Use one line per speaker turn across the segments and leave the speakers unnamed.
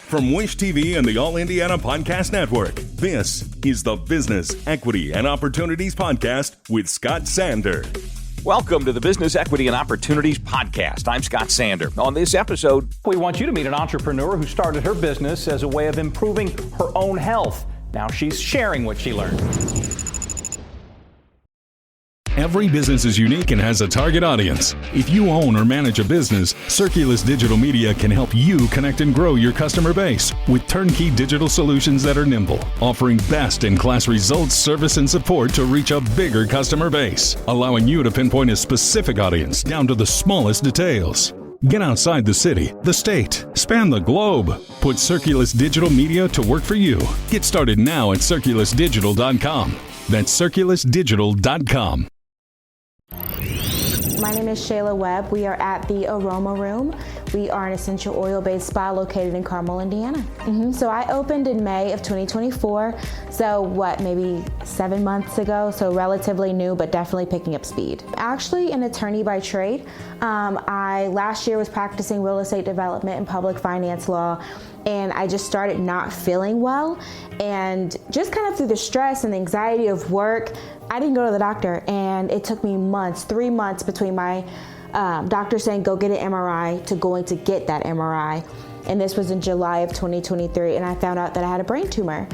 From Wish TV and the All Indiana Podcast Network, this is the Business, Equity, and Opportunities Podcast with Scott Sander.
Welcome to the Business, Equity, and Opportunities Podcast. I'm Scott Sander. On this episode,
we want you to meet an entrepreneur who started her business as a way of improving her own health. Now she's sharing what she learned.
Every business is unique and has a target audience. If you own or manage a business, Circulus Digital Media can help you connect and grow your customer base with turnkey digital solutions that are nimble, offering best-in-class results, service, and support to reach a bigger customer base, allowing you to pinpoint a specific audience down to the smallest details. Get outside the city, the state, span the globe. Put Circulus Digital Media to work for you. Get started now at circulusdigital.com. That's circulusdigital.com.
My name is Shayla Webb. We are at the Aroma Room. We are an essential oil-based spa located in Carmel, Indiana. So I opened in May of 2024. So maybe 7 months ago. So relatively new, but definitely picking up speed. Actually an attorney by trade. I last year was practicing real estate development and public finance law. And I just started not feeling well. And just kind of through the stress and the anxiety of work, I didn't go to the doctor. And it took me months, 3 months between my doctor saying, go get an MRI to going to get that MRI. And this was in July of 2023. And I found out that I had a brain tumor.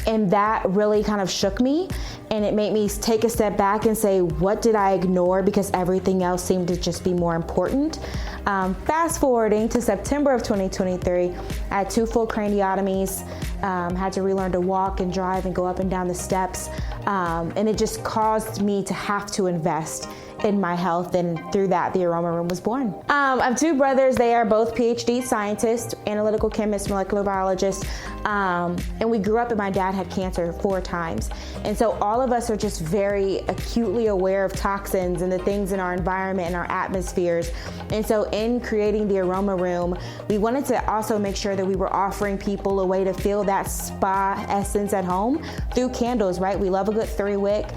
And that really kind of shook me, and it made me take a step back and say, what did I ignore? Because everything else seemed to just be more important. Fast forwarding to September of 2023, I had 2 full craniotomies, had to relearn to walk and drive and go up and down the steps. And it just caused me to have to invest in my health, and through that, the Aroma Room was born. I have 2 brothers. They are both PhD scientists, analytical chemists, molecular biologists, and we grew up and my dad had cancer 4 times. And so all of us are just very acutely aware of toxins and the things in our environment and our atmospheres. And so in creating the Aroma Room, we wanted to also make sure that we were offering people a way to feel that spa essence at home through candles, right? We love a good 3-wick.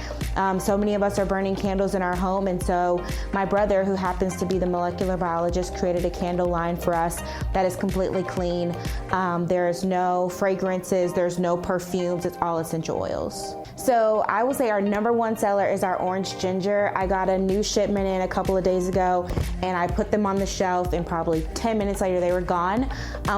So many of us are burning candles in our home. And so my brother, who happens to be the molecular biologist, created a candle line for us that is completely clean. There's no fragrances, there's no perfumes, it's all essential oils. So I would say our #1 seller is our orange ginger. I got a new shipment in a couple of days ago, and I put them on the shelf, and probably 10 minutes later they were gone.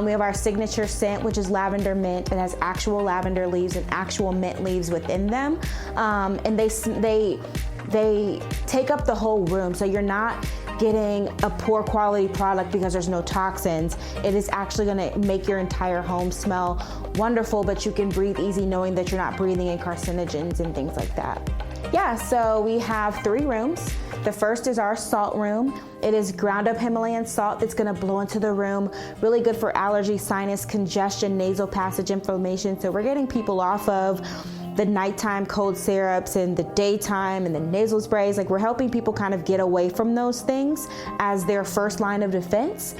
We have our signature scent, which is lavender mint. It has actual lavender leaves and actual mint leaves within them. And they take up the whole room, so you're not getting a poor quality product because there's no toxins. It is actually going to make your entire home smell wonderful, but you can breathe easy knowing that you're not breathing in carcinogens and things like that. Yeah, so we have 3 rooms. The first is our salt room. It is ground up Himalayan salt that's going to blow into the room. Really good for allergy, sinus, congestion, nasal passage inflammation. So we're getting people off of the nighttime cold syrups and the daytime and the nasal sprays. Like, we're helping people kind of get away from those things as their first line of defense.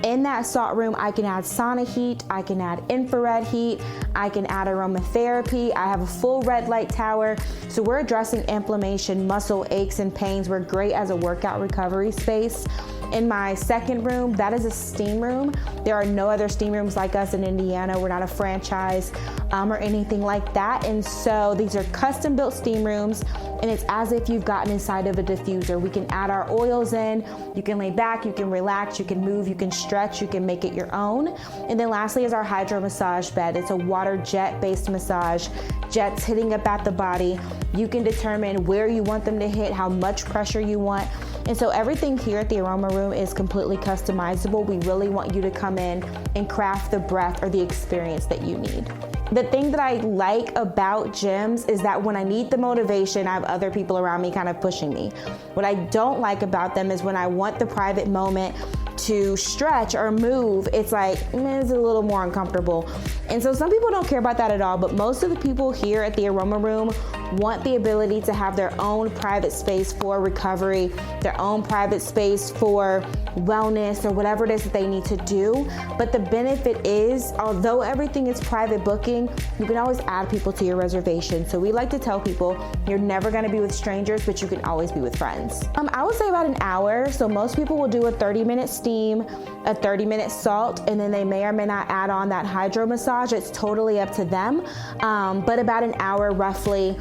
In that salt room, I can add sauna heat, I can add infrared heat, I can add aromatherapy. I have a full red light tower. So we're addressing inflammation, muscle aches and pains. We're great as a workout recovery space. In my second room, that is a steam room. There are no other steam rooms like us in Indiana. We're not a franchise or anything like that. And so these are custom built steam rooms, and it's as if you've gotten inside of a diffuser. We can add our oils in. You can lay back, you can relax, you can move, you can stretch, you can make it your own. And then lastly is our hydro massage bed. It's a water jet based massage. Jets hitting up at the body. You can determine where you want them to hit, how much pressure you want. And so everything here at the Aroma Room is completely customizable. We really want you to come in and craft the breath or the experience that you need. The thing that I like about gyms is that when I need the motivation, I have other people around me kind of pushing me. What I don't like about them is when I want the private moment to stretch or move, it's like, it's a little more uncomfortable. And so some people don't care about that at all, but most of the people here at the Aroma Room want the ability to have their own private space for recovery, their own private space for wellness or whatever it is that they need to do. But the benefit is, although everything is private booking, you can always add people to your reservation. So we like to tell people you're never going to be with strangers, but you can always be with friends. I would say about an hour. So most people will do a 30-minute steam, a 30-minute salt, and then they may or may not add on that hydro massage. It's totally up to them. But about an hour roughly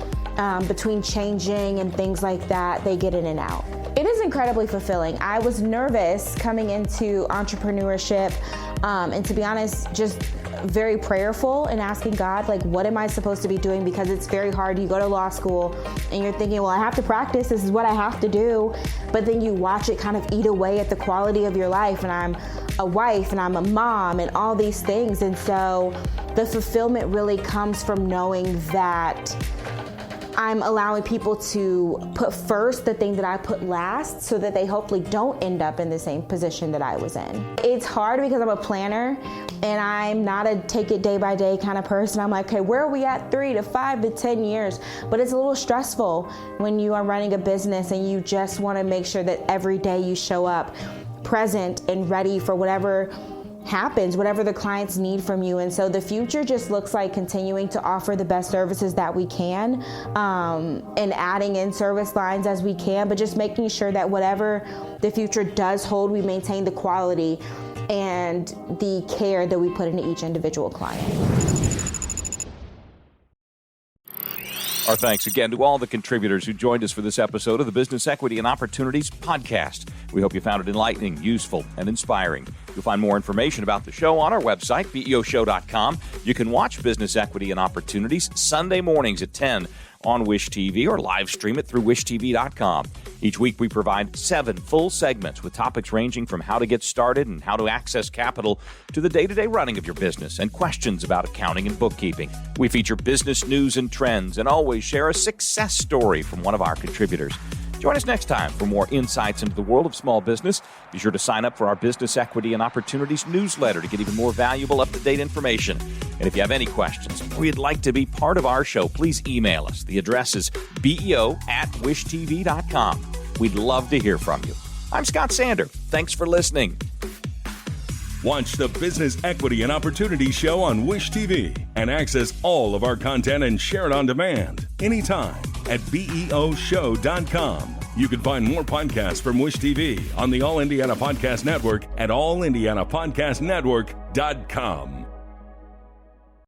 between changing and things like that, they get in and out. It is incredibly fulfilling. I was nervous coming into entrepreneurship, and to be honest, just very prayerful and asking God, like, what am I supposed to be doing? Because it's very hard. You go to law school and you're thinking, well, I have to practice. This is what I have to do. But then you watch it kind of eat away at the quality of your life. And I'm a wife and I'm a mom and all these things. And so the fulfillment really comes from knowing that I'm allowing people to put first the thing that I put last so that they hopefully don't end up in the same position that I was in. It's hard because I'm a planner and I'm not a take it day by day kind of person. I'm like, okay, where are we at 3 to 5 to 10 years? But it's a little stressful when you are running a business and you just want to make sure that every day you show up present and ready for whatever happens, whatever the clients need from you. And so the future just looks like continuing to offer the best services that we can, and adding in service lines as we can, but just making sure that whatever the future does hold, we maintain the quality and the care that we put into each individual client.
Our thanks again to all the contributors who joined us for this episode of the Business Equity and Opportunities Podcast. We hope you found it enlightening, useful, and inspiring. You'll find more information about the show on our website, BEOshow.com. You can watch Business Equity and Opportunities Sunday mornings at 10 on Wish TV or live stream it through wishtv.com. Each week we provide 7 full segments with topics ranging from how to get started and how to access capital to the day-to-day running of your business and questions about accounting and bookkeeping. We feature business news and trends and always share a success story from one of our contributors. Join us next time for more insights into the world of small business. Be sure to sign up for our Business Equity and Opportunities newsletter to get even more valuable, up-to-date information. And if you have any questions or you'd like to be part of our show, please email us. The address is beo@wishtv.com. We'd love to hear from you. I'm Scott Sander. Thanks for listening.
Watch the Business Equity and Opportunities Show on Wish TV and access all of our content and share it on demand anytime at BEOshow.com. You can find more podcasts from Wish TV on the All Indiana Podcast Network at allindianapodcastnetwork.com.